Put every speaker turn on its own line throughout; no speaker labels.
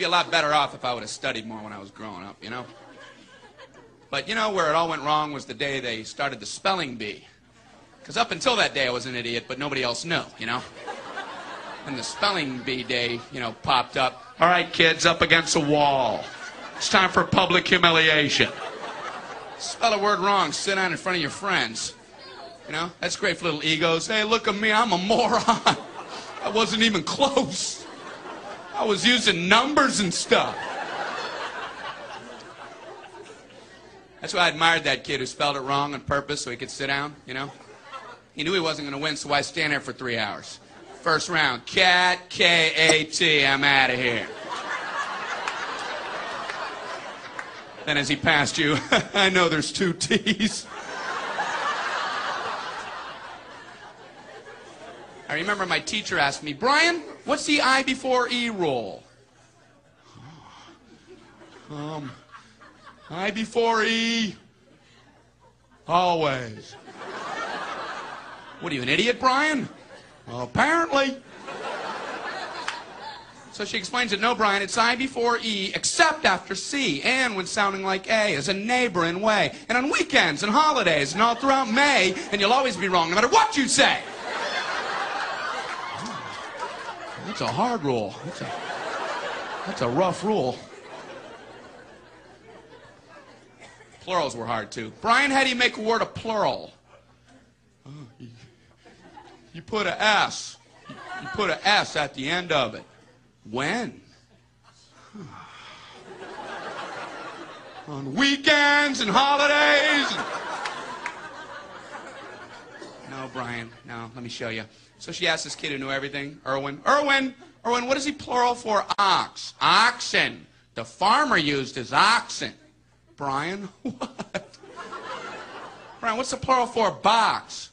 be a lot better off if I would have studied more when I was growing up, you know? But you know where it all went wrong was the day they started the spelling bee. Because up until that day I was an idiot, but nobody else knew, you know? And the spelling bee day, you know, popped up. All right, kids, up against a wall. It's time for public humiliation. Spell a word wrong, sit down in front of your friends. You know, that's great for little egos. Hey, look at me, I'm a moron. I wasn't even close. I was using numbers and stuff. That's why I admired that kid who spelled it wrong on purpose so he could sit down, you know? He knew he wasn't going to win, so why stand there for 3 hours? First round, cat, K-A-T, I'm out of here. Then as he passed you, I know there's 2 T's. I remember my teacher asked me, Brian, what's the I before E rule? I before E, always. What are you, an idiot, Brian? Well, apparently. So she explains it, no, Brian, it's I before E, except after C, and when sounding like A, as a neighboring way, and on weekends and holidays, and all throughout May, and you'll always be wrong, no matter what you say. That's a hard rule. That's a rough rule. Plurals were hard, too. Brian, how do you make a word a plural? You put a S. You put a S at the end of it. When? On weekends and holidays. No, Brian, no, let me show you. So she asked this kid who knew everything, Erwin, what is he plural for ox? Oxen. The farmer used his oxen. Brian, what? Brian, what's the plural for box?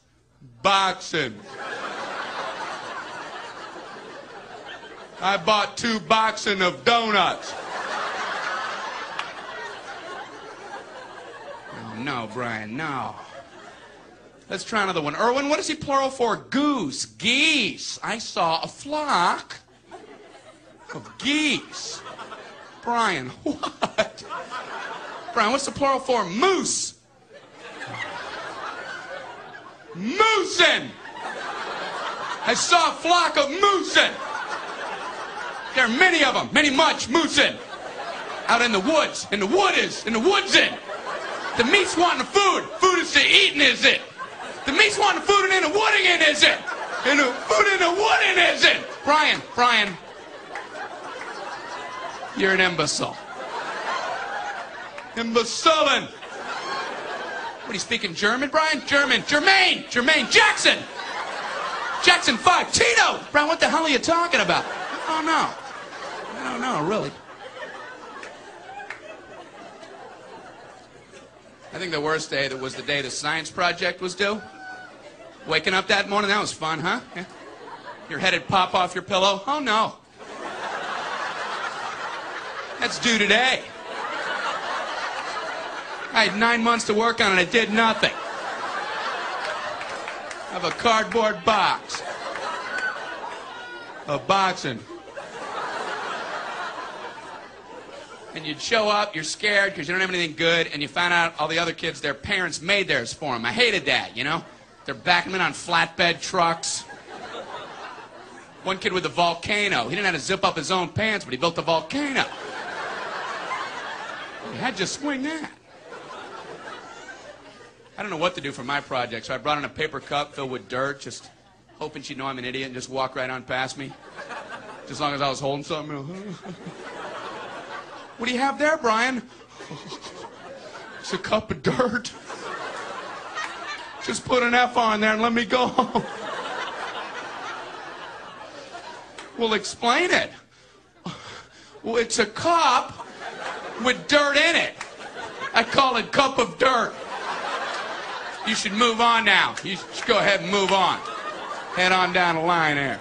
Boxen. I bought 2 boxen of donuts. Oh, no, Brian, no. Let's try another one. Erwin, what is he plural for? Goose. Geese. I saw a flock of geese. Brian, what? Brian, what's the plural for? Moose. Moosin. I saw a flock of moosin. There are many of them, much moosin. Out in the woods, in the woodsin. The meat's wanting the food. Food is to eating, is it? The meat's wanting the food and in the wooding in, is it? And the food in the wooding, is it? Brian, you're an imbecile. Imbecilin'. What, are you speaking German, Brian? Jermaine, Jackson 5, Tito. Brian, what the hell are you talking about? Oh, no. I don't know, really. I think the worst day was the day the science project was due. Waking up that morning, that was fun, huh? Yeah. Your head'd pop off your pillow. Oh, no. That's due today. I had 9 months to work on it. I did nothing. I have a cardboard box. A boxing. And you'd show up, you're scared because you don't have anything good, and you find out all the other kids, their parents made theirs for them. I hated that, you know? They're backing them in on flatbed trucks. One kid with a volcano. He didn't have to zip up his own pants, but he built a volcano. You had to swing that. I don't know what to do for my project, so I brought in a paper cup filled with dirt, just hoping she'd know I'm an idiot and just walk right on past me. Just as long as I was holding something. What do you have there, Brian? It's a cup of dirt. Just put an F on there and let me go home. Well, explain it. Well, it's a cup with dirt in it. I call it cup of dirt. You should move on now. You should go ahead and move on. Head on down the line there.